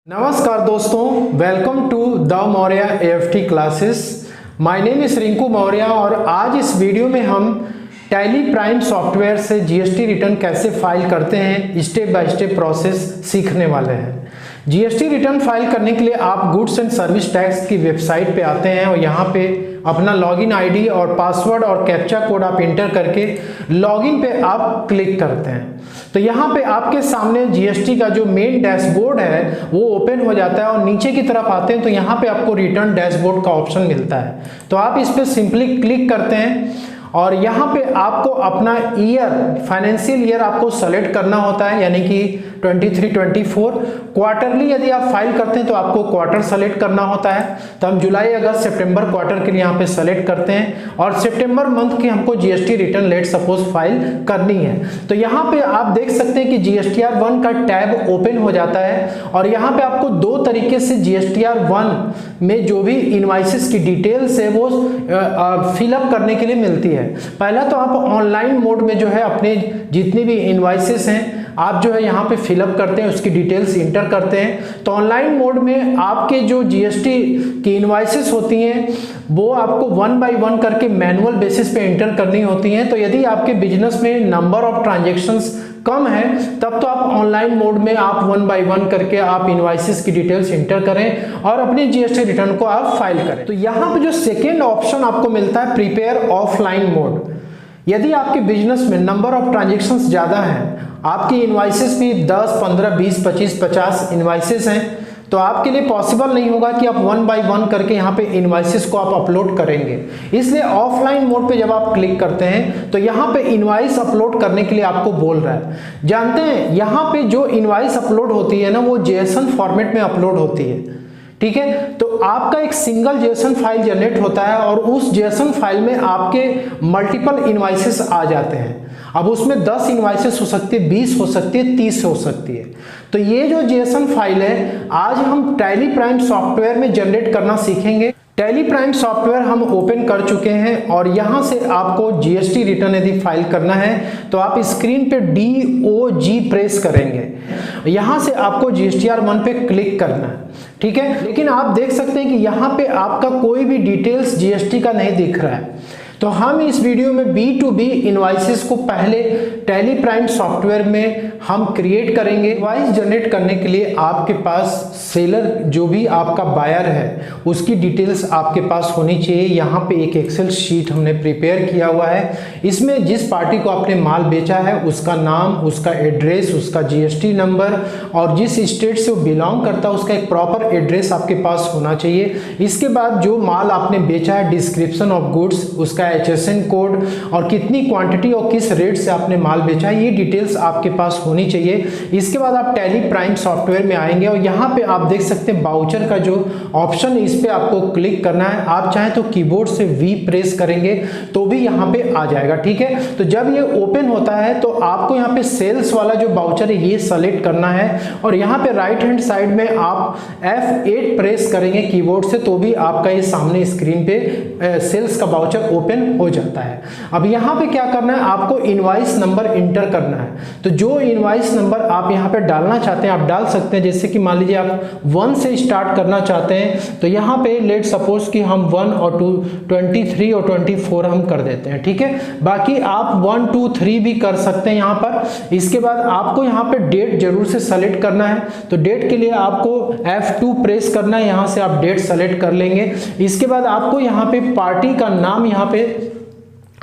नमस्कार दोस्तों, welcome to the Maurya AFT classes. My name is Rinku Maurya और आज इस वीडियो में हम टैली प्राइम सॉफ्टवेयर से जीएसटी रिटर्न कैसे फाइल करते हैं स्टेप बाय स्टेप प्रोसेस सीखने वाले हैं। जीएसटी रिटर्न फाइल करने के लिए आप गुड्स एंड सर्विस टैक्स की वेबसाइट पे आते हैं और यहाँ पे अपना लॉगिन आईडी और पासवर्ड और कैप्चा कोड आप इंटर करके लॉगिन पे आप क्लिक करते हैं। तो यहाँ पे आपके सामने जीएसटी का जो मेन डैशबोर्ड है वो ओपन हो जाता है और नीचे की तरफ आते हैं तो यहाँ पे आपको रिटर्न डैशबोर्ड का ऑप्शन मिलता है। तो आप इस पे सिंपली क्लिक करते हैं और यहाँ पे आपको अपना ईयर, फाइनेंशियल ईयर आपको सेलेक्ट करना होता है, यानी कि 23-24। क्वार्टरली यदि आप फाइल करते हैं तो आपको क्वार्टर सेलेक्ट करना होता है। तो हम जुलाई, अगस्त, सितंबर क्वार्टर के लिए यहाँ पे सेलेक्ट करते हैं और सितंबर मंथ की हमको GST return let suppose file करनी है। तो यहाँ पे आप देख सकते हैं कि जीएसटीआर 1 का टैब ओपन हो जाता है और यहाँ पे आपको दो तरीके से जीएसटीआर 1 में जो भी इनवॉइसेस की डिटेल्स है वो फिलअप करने के लिए मिलती है। पहला तो आप ऑनलाइन मोड में जो है अपने जितने भी इनवॉइसेस हैं आप जो है यहाँ पे फिलअप करते हैं, उसकी डिटेल्स इंटर करते हैं। तो ऑनलाइन मोड में आपके जो जीएसटी की इनवॉइसेस होती हैं वो आपको 1 बाय 1 करके मैनुअल बेसिस पे इंटर करनी होती हैं। तो यदि आपके बिजनेस में नंबर ऑफ ट्रांजेक्शन्स कम है तब तो आप ऑनलाइन मोड में आप 1 बाय 1 करके आप इनवॉइसेस की डिटेल्स इंटर करें और अपने जीएसटी रिटर्न को आप फाइल करें। तो यहाँ पे जो सेकेंड ऑप्शन आपको मिलता है प्रिपेयर ऑफलाइन मोड। यदि आपके बिजनेस में नंबर ऑफ ट्रांजेक्शन्स ज़्यादा हैं, आपकी इनवॉइसेस भी 10, 15, 20, 25, 50 इनवॉइसेस हैं, तो आपके लिए पॉसिबल नहीं होगा कि आप 1 बाय 1 करके यहाँ पे इनवॉइसेस को आप अपलोड करेंगे। इसलिए ऑफलाइन मोड पे जब आप क्लिक करते हैं तो यहाँ पे इनवॉइस अपलोड करने के लिए आपको बोल रहा है। जानते हैं यहाँ पे जो इनवॉइस अपलोड होती है ना वो जेएसएन फॉर्मेट में अपलोड होती है, ठीक है। तो आपका एक सिंगल जेएसएन फाइल जनरेट होता है और उस जेएसएन फाइल में आपके मल्टीपल इनवॉइसेस आ जाते हैं। अब उसमें 10 इनवॉइसेस हो सकती है, 20 हो सकती है, 30 हो सकती है। तो ये जो जेएसएन फाइल है आज हम टैली प्राइम सॉफ्टवेयर में जनरेट करना सीखेंगे। टैली प्राइम सॉफ्टवेयर हम ओपन कर चुके हैं और यहाँ से आपको जीएसटी रिटर्न यदि फाइल करना है तो आप स्क्रीन पे DOG प्रेस करेंगे। यहाँ से आपको जीएसटीआर 1 पे क्लिक करना है, ठीक है। लेकिन आप देख सकते हैं कि यहाँ पे आपका कोई भी डिटेल्स जीएसटी का नहीं दिख रहा है। तो हम इस वीडियो में B2B इनवॉइसेस को पहले टैली प्राइम सॉफ्टवेयर में हम क्रिएट करेंगे। इनवॉइस जनरेट करने के लिए आपके पास सेलर जो भी आपका बायर है उसकी डिटेल्स आपके पास होनी चाहिए। यहाँ पे एक एक्सेल शीट हमने प्रिपेयर किया हुआ है। इसमें जिस पार्टी को आपने माल बेचा है उसका नाम, उसका एड्रेस, उसका जीएसटी नंबर और जिस स्टेट से वो बिलोंग करता है उसका एक प्रॉपर एड्रेस आपके पास होना चाहिए। इसके बाद जो माल आपने बेचा है, डिस्क्रिप्शन ऑफ गुड्स, उसका HSN कोड और कितनी क्वांटिटी और किस रेट से आपने माल बेचा है, ये डिटेल्स आपके पास होनी चाहिए। इसके बाद आप टैली प्राइम सॉफ्टवेयर में आएंगे और यहाँ पे आप देख सकते हैं बाउचर का जो ऑप्शन है इस पे आपको क्लिक करना है। आप चाहें तो कीबोर्ड से V प्रेस करेंगे तो भी यहाँ पे आ जाएगा, ठीक है। तो जब ये ओपन होता है तो आपको यहाँ पे सेल्स वाला जो बाउचर है ये सेलेक्ट करना है और यहाँ पे राइट हैंड साइड में आप F8 प्रेस करेंगे कीबोर्ड से तो भी आपका ये सामने स्क्रीन पे सेल्स का बाउचर ओपन हो जाता है। अब यहाँ पे क्या करना है, आपको इनवॉइस नंबर इंटर करना है। तो जो इनवॉइस नंबर आप यहाँ पे डालना चाहते हैं आप डाल सकते हैं। जैसे कि मान लीजिए आप 1 से स्टार्ट करना चाहते हैं तो यहाँ पे लेट सपोज कि हम 1 और 2, 23 और 24 हम कर देते हैं, ठीक है। बाकी आप 1, 2, 3 भी कर सकते हैं यहाँ पर। इसके बाद आपको यहाँ पे डेट जरूर से सेलेक्ट करना है। तो डेट के लिए आपको F2 प्रेस करना है, यहाँ से आप डेट सेलेक्ट कर लेंगे। इसके बाद आपको यहाँ पे पार्टी का नाम यहाँ पे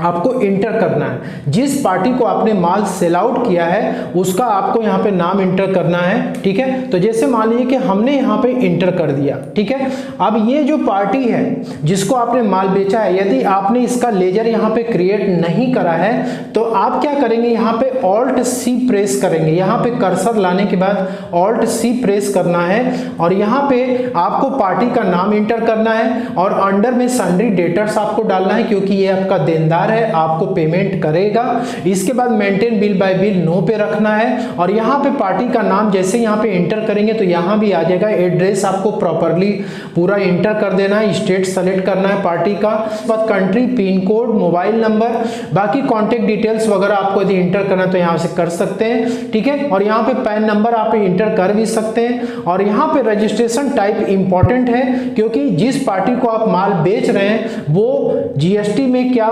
आपको इंटर करना है। जिस पार्टी को आपने माल सेल आउट किया है उसका आपको यहाँ पे नाम इंटर करना है, ठीक है। तो जैसे मान लीजिए कि हमने यहाँ पे इंटर कर दिया, ठीक है। अब ये जो पार्टी है जिसको आपने माल बेचा है, यदि आपने इसका लेजर यहाँ पे क्रिएट नहीं करा है तो आप क्या करेंगे, यहाँ पे Alt+C प्रेस करेंगे। यहाँ पे कर्सर लाने के बाद Alt+C प्रेस करना है और यहाँ पे आपको पार्टी का नाम इंटर करना है और अंडर में सन्ड्री डेटर्स आपको डालना है क्योंकि ये आपका देनदार तैयार है, आपको पेमेंट करेगा। इसके बाद maintain bill by bill no पे रखना है और यहाँ पे पार्टी का नाम जैसे यहाँ पे एंटर करेंगे तो यहाँ भी आ जाएगा। एड्रेस आपको प्रॉपरली पूरा एंटर कर देना है, स्टेट सेलेक्ट करना है पार्टी का, बाद country, pin code, mobile number, बाकी कॉन्टेक्ट डिटेल्स वगैरह आपको यदि एंटर करना है तो यहाँ से कर सकते हैं, ठीक है। और यहाँ पे पैन नंबर आप एंटर कर भी सकते हैं। और यहाँ पे रजिस्ट्रेशन टाइप इंपॉर्टेंट है क्योंकि जिस पार्टी को आप माल बेच रहे हैं वो जीएसटी में क्या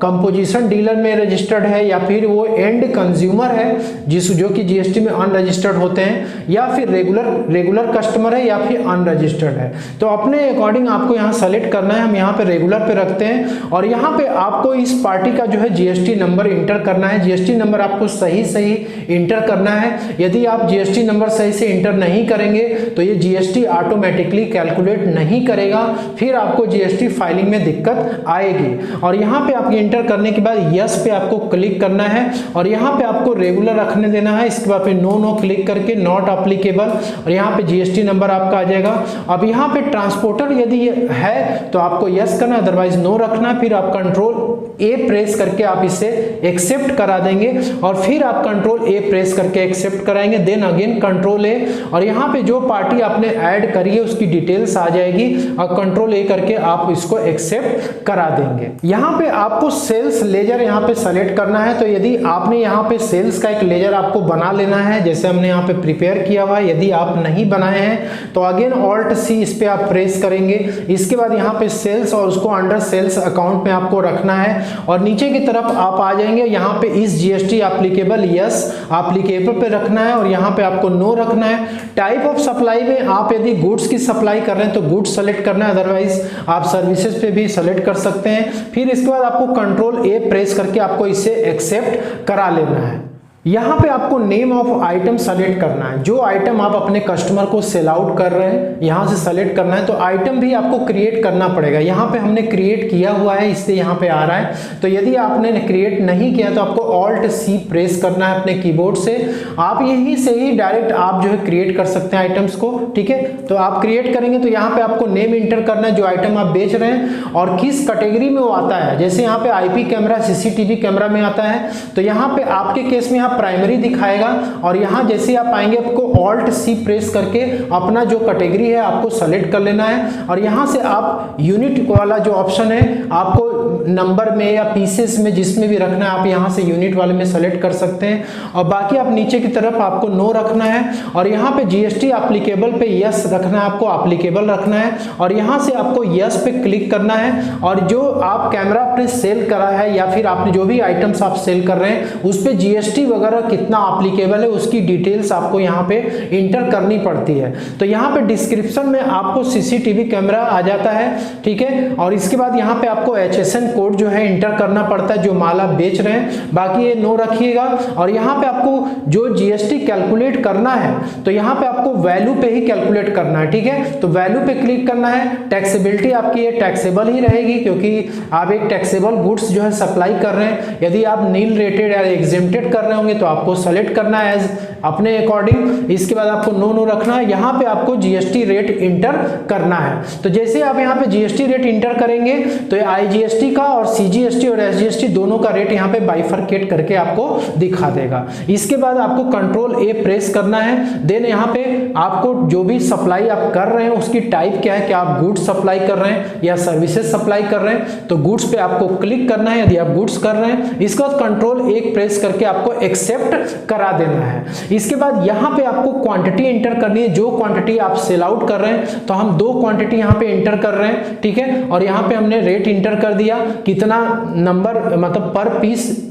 कंपोजिशन डीलर में रजिस्टर्ड है या फिर वो एंड कंज्यूमर है जो कि जीएसटी में अनरजिस्टर्ड होते हैं, या फिर रेगुलर कस्टमर है या फिर अनरजिस्टर्ड है। तो अपने अकॉर्डिंग आपको यहाँ सेलेक्ट करना है। हम यहाँ पे रेगुलर पे रखते हैं और यहाँ पे आपको इस पार्टी का जो है जीएसटी नंबर इंटर करना है। जीएसटी नंबर आपको सही इंटर करना है। यदि आप जीएसटी नंबर सही से इंटर नहीं करेंगे तो ये जीएसटी ऑटोमेटिकली कैलकुलेट नहीं करेगा, फिर आपको जीएसटी फाइलिंग में दिक्कत आएगी। और यहाँ पे आप इंटर करने के बाद यस पे आपको क्लिक करना है और यहाँ पे आपको रेगुलर रखने देना है। इसके बाद पे नो क्लिक करके नॉट अप्लीकेबल और यहाँ पे जीएसटी नंबर आपका आ जाएगा। अब यहाँ पे ट्रांसपोर्टर यदि है तो आपको यस करना, अदरवाइज नो रखना। फिर आप कंट्रोल ए प्रेस करके आप इसे एक्सेप्ट करा देंगे और फिर आप कंट्रोल ए प्रेस करके एक्सेप्ट कराएंगे, देन अगेन कंट्रोल ए और यहाँ पे जो पार्टी आपने ऐड करी है उसकी डिटेल्स आ जाएगी और कंट्रोल ए करके आप इसको एक्सेप्ट करा देंगे। यहाँ पे आपको सेल्स लेजर यहाँ पे सेलेक्ट करना है। तो यदि आपने यहाँ पे सेल्स का एक लेजर आपको बना लेना है जैसे हमने यहाँ पे प्रिपेयर किया हुआ है। यदि आप नहीं बनाए हैं तो अगेन ऑल्ट सी इस पे आप प्रेस करेंगे। इसके बाद यहाँ पे सेल्स और उसको अंडर सेल्स अकाउंट में आपको रखना है और नीचे की तरफ आप आ जाएंगे। यहाँ पे इस जीएसटी एप्लीकेबल यस एप्लीकेबल पे रखना है और यहाँ पे आपको नो रखना है। टाइप ऑफ सप्लाई में आप यदि गुड्स की सप्लाई कर रहे हैं तो गुड्स सेलेक्ट करना है, अदरवाइज आप सर्विसेज पे भी सेलेक्ट कर सकते हैं। फिर इसके बाद आपको कंट्रोल ए प्रेस करके आपको इसे एक्सेप्ट करा लेना है। यहाँ पे आपको नेम ऑफ आइटम सेलेक्ट करना है। जो आइटम आप अपने कस्टमर को सेल आउट कर रहे हैं यहाँ से सेलेक्ट करना है। तो आइटम भी आपको क्रिएट करना पड़ेगा। यहाँ पे हमने क्रिएट किया हुआ है इसलिए यहाँ पे आ रहा है। तो यदि आपने क्रिएट नहीं किया तो आपको ऑल्ट सी प्रेस करना है अपने कीबोर्ड से। आप यहीं से ही डायरेक्ट आप जो है क्रिएट कर सकते हैं आइटम्स को, ठीक है। तो आप क्रिएट करेंगे तो यहाँ पे आपको नेम इंटर करना है जो आइटम आप बेच रहे हैं और किस कैटेगरी में वो आता है। जैसे यहाँ पे आईपी कैमरा, सीसीटीवी कैमरा में आता है तो यहाँ पे आपके केस में प्राइमरी दिखाएगा और यहाँ जैसे आप आएंगे आपको ऑल्ट सी प्रेस करके अपना जो कैटेगरी है आपको सेलेक्ट कर लेना है और यहाँ से आप यूनिट वाला जो ऑप्शन है आपको नंबर में या पीसेस में जिसमें भी रखना है आप यहाँ से यूनिट वाले में सेलेक्ट कर सकते हैं। और बाकी आप नीचे की तरफ आपको नो रखना है और यहाँ पे जीएसटी एप्लीकेबल पे यस रखना है, आपको एप्लीकेबल रखना है और यहाँ से आपको यस पे क्लिक करना है। और जो आप कैमरा आपने सेल करा है या फिर आपने जो भी आइटम्स आप सेल कर रहे हैं उस पर जीएसटी वगैरह कितना एप्लीकेबल है उसकी डिटेल्स आपको यहाँ पे इंटर करनी पड़ती है। तो यहाँ पे डिस्क्रिप्शन में आपको सीसीटीवी कैमरा आ जाता है, ठीक है। और इसके बाद यहाँ पे आपको HSN कोड जो है इंटर करना पड़ता है जो माल आप बेच रहे हैं, बाकी ये नो रखिएगा। और यहाँ पे आपको जो जीएसटी कैलकुलेट करना है तो यहाँ पे आपको वैल्यू पे ही कैलकुलेट करना है, ठीक है। तो वैल्यू पे क्लिक करना है। टैक्सेबिलिटी आपकी ये टैक्सेबल ही रहेगी क्योंकि आप एक टैक्सेबल गुड्स जो है सप्लाई कर रहे हैं। यदि आप नील रेटेड या एग्जेम्प्टेड कर रहे होंगे तो आपको सेलेक्ट करना है एज अपने अकॉर्डिंग। इसके बाद आपको नो रखना है। यहाँ पे आपको जीएसटी रेट इंटर करना है। तो जैसे आप यहाँ पे जीएसटी रेट इंटर करेंगे तो आईजीएसटी का और सीजीएसटी और एसजीएसटी दोनों का रेट यहाँ पे बाइफरकेट करके आपको दिखा देगा। इसके बाद आपको कंट्रोल ए प्रेस करना है। देन यहाँ पे आपको जो भी सप्लाई आप कर रहे हैं उसकी टाइप क्या है, क्या आप गुड्स सप्लाई कर रहे हैं या सर्विसेज सप्लाई कर रहे हैं। तो गुड्स पे आपको क्लिक करना है यदि आप गुड्स कर रहे हैं। इसके बाद कंट्रोल ए प्रेस करके आपको एक्सेप्ट करा देना है। इसके बाद यहाँ पे आपको क्वांटिटी इंटर करनी है, जो क्वांटिटी आप सेल आउट कर रहे हैं। तो हम 2 क्वांटिटी यहाँ पे इंटर कर रहे हैं, ठीक है। और यहाँ पे हमने रेट इंटर कर दिया, कितना नंबर मतलब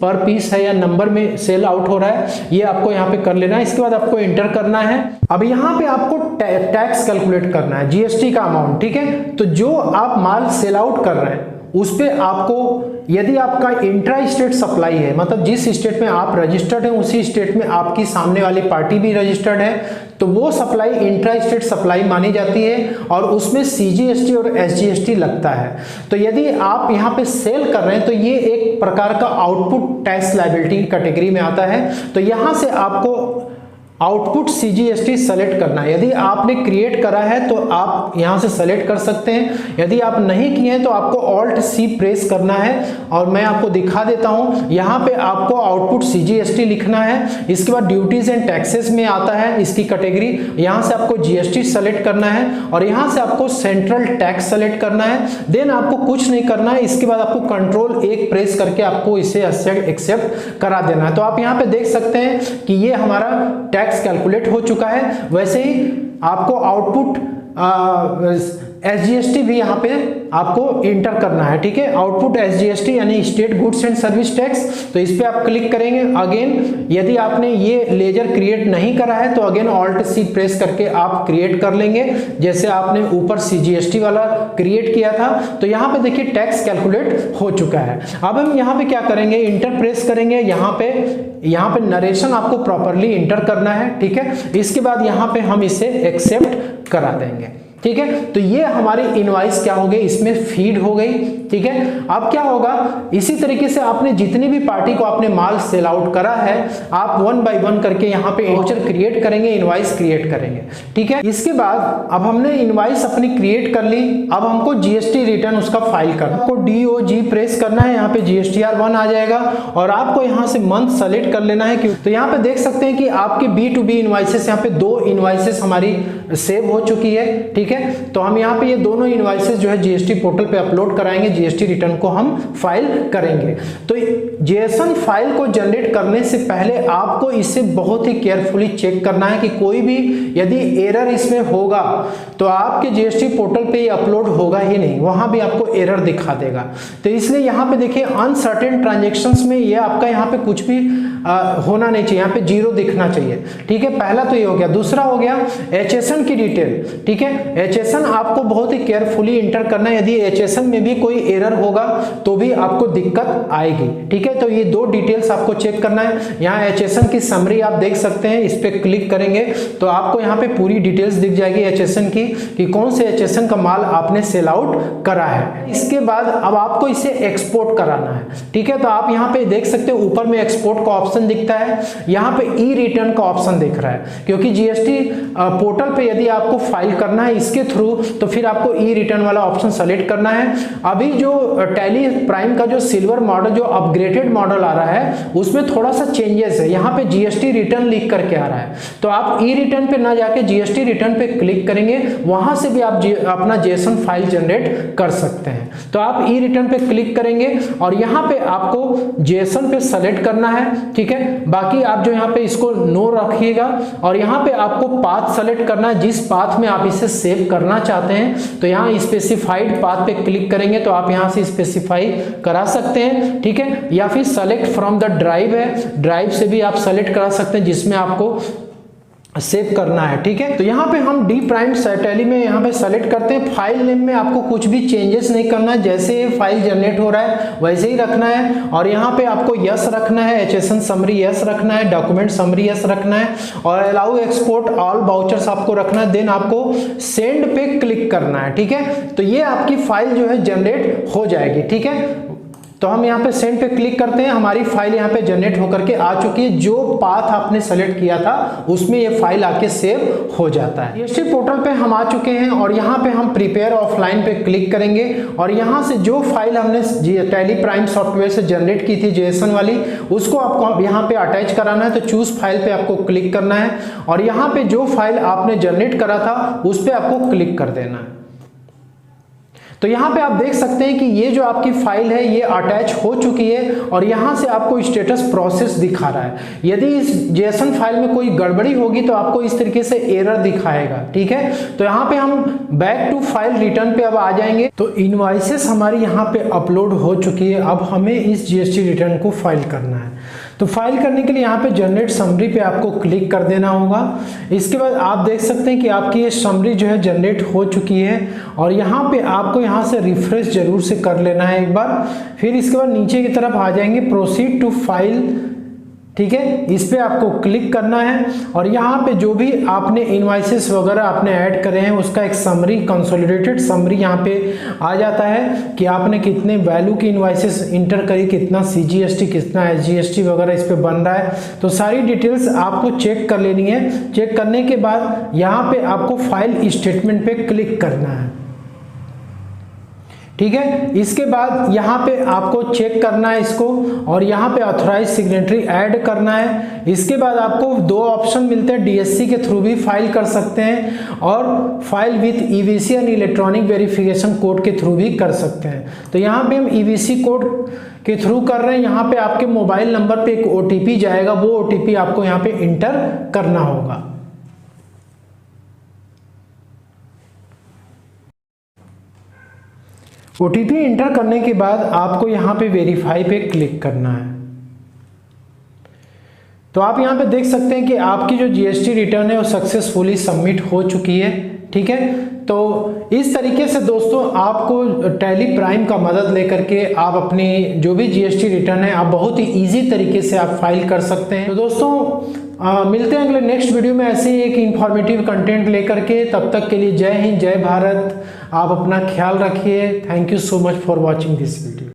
पर पीस है या नंबर में सेल आउट हो रहा है ये आपको यहाँ पे कर लेना है। इसके बाद आपको इंटर करना है। अब यहाँ पे आपको टैक्स कैलकुलेट करना है, जीएसटी का अमाउंट, ठीक है। तो जो आप माल सेल आउट कर रहे हैं उस पे आपको, यदि आपका इंट्रा स्टेट सप्लाई है मतलब जिस स्टेट में आप रजिस्टर्ड हैं उसी स्टेट में आपकी सामने वाली पार्टी भी रजिस्टर्ड है तो वो सप्लाई इंट्रा स्टेट सप्लाई मानी जाती है और उसमें सीजीएसटी और एसजीएसटी लगता है। तो यदि आप यहाँ पे सेल कर रहे हैं तो ये एक प्रकार का आउटपुट टैक्स लायबिलिटी कैटेगरी में आता है। तो यहाँ से आपको आउटपुट CGST सेलेक्ट करना है। यदि आपने क्रिएट करा है तो आप यहाँ से सेलेक्ट कर सकते हैं, यदि आप नहीं किए हैं तो आपको Alt C प्रेस करना है और मैं आपको दिखा देता हूँ। यहाँ पे आपको आउटपुट CGST लिखना है, इसके बाद ड्यूटीज एंड टैक्सेस में आता है इसकी कैटेगरी, यहाँ से आपको GST सेलेक्ट करना है और यहाँ से आपको सेंट्रल टैक्स सेलेक्ट करना है। देन आपको कुछ नहीं करना है, इसके बाद आपको कंट्रोल 1 प्रेस करके आपको इसे एक्सेप्ट करा देना है। तो आप यहाँ पे देख सकते हैं कि ये हमारा टैक्स कैलकुलेट हो चुका है। वैसे ही आपको आउटपुट SGST भी यहाँ पे आपको इंटर करना है, ठीक है। आउटपुट SGST यानी state goods and service tax, तो इस पे आप क्लिक करेंगे। अगेन यदि आपने ये लेजर क्रिएट नहीं करा है तो अगेन Alt C प्रेस करके आप क्रिएट कर लेंगे, जैसे आपने ऊपर CGST वाला क्रिएट किया था। तो यहाँ पे देखिए टैक्स कैलकुलेट हो चुका है। अब हम यहाँ पे क्या करेंगे, इंटर प्रेस करेंगे। यहाँ पे नरेशन आपको प्रॉपरली इंटर करना है, ठीक है। इसके बाद यहाँ पे हम इसे एक्सेप्ट करा देंगे, ठीक है। तो ये हमारी इनवॉइस क्या हो गई, इसमें फीड हो गई, ठीक है। अब क्या होगा, इसी तरीके से आपने जितनी भी पार्टी को आपने माल सेल आउट करा है, आप 1 बाय 1 करके यहाँ पे वाउचर क्रिएट करेंगे, इनवॉइस क्रिएट करेंगे, ठीक है। इसके बाद अब हमने इनवॉइस अपनी क्रिएट कर ली, अब हमको GST रिटर्न उसका फाइल करना, आपको DOG प्रेस करना है। यहाँ पे GSTR1 आ जाएगा और आपको यहाँ से मंथ सेलेक्ट कर लेना है। तो यहाँ पे देख सकते हैं कि आपके B2B इनवॉइसेस, यहाँ पे 2 इनवॉइसेस हमारी सेव हो चुकी है, ठीक है। तो हम यहाँ पे ये दोनों इनवॉइसेस जो है GST पोर्टल पे अपलोड कराएंगे, GST रिटर्न को हम फाइल करेंगे। तो JSON फाइल को जनरेट करने से पहले आपको इसे बहुत ही केयरफुली चेक करना है कि कोई भी यदि एरर इसमें होगा तो आपके GST पोर्टल पे ये अपलोड होगा ही नहीं, वहां भी आपको एरर दिखा देगा। तो इसलिए यहाँ पे देखिए अनसर्टेन ट्रांजेक्शंस में ये आपका यहाँ पे कुछ भी होना नहीं चाहिए, यहाँ पे 0 दिखना चाहिए, ठीक है। पहला तो ये हो गया। दूसरा हो गया HSN की डिटेल, ठीक है। HSN आपको बहुत ही केयरफुली इंटर करना है, यदि HSN में भी कोई एरर होगा तो भी आपको दिक्कत आएगी, ठीक है। तो ये 2 डिटेल्स आपको चेक करना है। यहाँ HSN की समरी आप देख सकते हैं, इस पे क्लिक करेंगे तो आपको यहाँ पे पूरी डिटेल्स दिख जाएगी HSN की, कि कौन से HSN का माल आपने सेल आउट करा है। इसके बाद अब आपको इसे एक्सपोर्ट कराना है, ठीक है। तो आप यहाँ पे देख सकते हो ऊपर में एक्सपोर्ट का ऑप्शन दिखता है, यहाँ पे ई रिटर्न का ऑप्शन दिख रहा है, क्योंकि GST पोर्टल पे यदि आपको फाइल करना है इसके थ्रू तो फिर आपको ई रिटर्न वाला ऑप्शन सेलेक्ट करना है। अभी जो टैली प्राइम का जो सिल्वर मॉडल, जो अपग्रेडेड मॉडल आ रहा है, उसमें थोड़ा सा चेंजेस है। यहाँ पे GST रिटर्न लिख करके आ रहा है, तो आप ई रिटर्न पे ना जाके GST रिटर्न पे क्लिक करेंगे, वहां से भी आप अपना JSON फाइल जनरेट कर सकते हैं। तो आप ई रिटर्न पे क्लिक करेंगे और यहाँ पे आपको JSON पे सेलेक्ट करना है, ठीक है। बाकी आप जो यहाँ पे इसको नो रखिएगा और यहाँ पे आपको पाथ सेलेक्ट करना है, जिस पाथ में आप इसे सेव करना चाहते हैं। तो यहाँ स्पेसिफाइड पाथ पे क्लिक करेंगे तो आप यहाँ से स्पेसिफाई करा सकते हैं, ठीक है। या फिर सेलेक्ट फ्रॉम द ड्राइव है, ड्राइव से भी आप सेलेक्ट करा सकते हैं जिसमें आपको सेव करना है, ठीक है। तो यहाँ पे हम डी प्राइम टैली में यहाँ पे सेलेक्ट करते हैं। फाइल नेम में आपको कुछ भी चेंजेस नहीं करना है, जैसे ये फाइल जनरेट हो रहा है वैसे ही रखना है। और यहाँ पे आपको यस रखना है, HSN समरी यस रखना है, डॉक्यूमेंट समरी यस रखना है और अलाउ एक्सपोर्ट ऑल वाउचर्स आपको रखना है। देन आपको सेंड पे क्लिक करना है, ठीक है। तो ये आपकी फाइल जो है जनरेट हो जाएगी, ठीक है। तो हम यहाँ पे सेंड पे क्लिक करते हैं, हमारी फाइल यहाँ पे जनरेट होकर के आ चुकी है। जो पाथ आपने सेलेक्ट किया था उसमें ये फाइल आके सेव हो जाता है। GST पोर्टल पे हम आ चुके हैं और यहाँ पे हम प्रिपेयर ऑफलाइन पे क्लिक करेंगे और यहाँ से जो फाइल हमने टैली प्राइम सॉफ्टवेयर से जनरेट की थी JSON वाली, उसको आपको यहाँ पे अटैच कराना है। तो चूज फाइल पे आपको क्लिक करना है और यहाँ पे जो फाइल आपने जनरेट करा था उस पर आपको क्लिक कर देना है। तो यहाँ पे आप देख सकते हैं कि ये जो आपकी फाइल है ये अटैच हो चुकी है और यहाँ से आपको स्टेटस प्रोसेस दिखा रहा है। यदि इस JSON फाइल में कोई गड़बड़ी होगी तो आपको इस तरीके से एरर दिखाएगा, ठीक है। तो यहाँ पे हम बैक टू फाइल रिटर्न पे अब आ जाएंगे। तो इनवॉइसेस हमारी यहाँ पे अपलोड हो चुकी है। अब हमें इस GST रिटर्न को फाइल करना है। तो फाइल करने के लिए यहाँ पे जनरेट समरी पे आपको क्लिक कर देना होगा। इसके बाद आप देख सकते हैं कि आपकी ये समरी जो है जनरेट हो चुकी है और यहाँ पे आपको यहाँ से रिफ्रेश जरूर से कर लेना है एक बार। फिर इसके बाद नीचे की तरफ आ जाएंगे, प्रोसीड टू फाइल ठीक है, इस पे आपको क्लिक करना है और यहाँ पे जो भी आपने इनवॉइसेस वगैरह आपने ऐड करे हैं उसका एक समरी, कंसोलिडेटेड समरी यहाँ पे आ जाता है कि आपने कितने वैल्यू की इनवॉइसेस इंटर करी, कितना CGST, कितना SGST वगैरह इस पे बन रहा है। तो सारी डिटेल्स आपको चेक कर लेनी है। चेक करने के बाद यहाँ पे आपको फाइल स्टेटमेंट पे क्लिक करना है, ठीक है। इसके बाद यहाँ पे आपको चेक करना है इसको और यहाँ पे ऑथराइज सिग्नेटरी ऐड करना है। इसके बाद आपको दो ऑप्शन मिलते हैं, DSC के थ्रू भी फाइल कर सकते हैं और फाइल विथ EVC यानी इलेक्ट्रॉनिक वेरिफिकेशन कोड के थ्रू भी कर सकते हैं। तो यहाँ पे हम EVC कोड के थ्रू कर रहे हैं। यहाँ पे आपके मोबाइल नंबर पे एक OTP जाएगा, वो OTP आपको यहाँ पे इंटर करना होगा। OTP इंटर करने के बाद आपको यहाँ पे वेरीफाई पे क्लिक करना है। तो आप यहाँ पे देख सकते हैं कि आपकी जो GST रिटर्न है वो सक्सेसफुली सबमिट हो चुकी है, ठीक है। तो इस तरीके से दोस्तों आपको टैली प्राइम का मदद लेकर के आप अपनी जो भी GST रिटर्न है आप बहुत ही ईजी तरीके से आप फाइल कर सकते हैं। तो दोस्तों मिलते हैं अगले नेक्स्ट वीडियो में ऐसे ही एक इंफॉर्मेटिव कंटेंट लेकर के। तब तक के लिए जय हिंद, जय भारत। आप अपना ख्याल रखिए। Thank you so much for watching this video.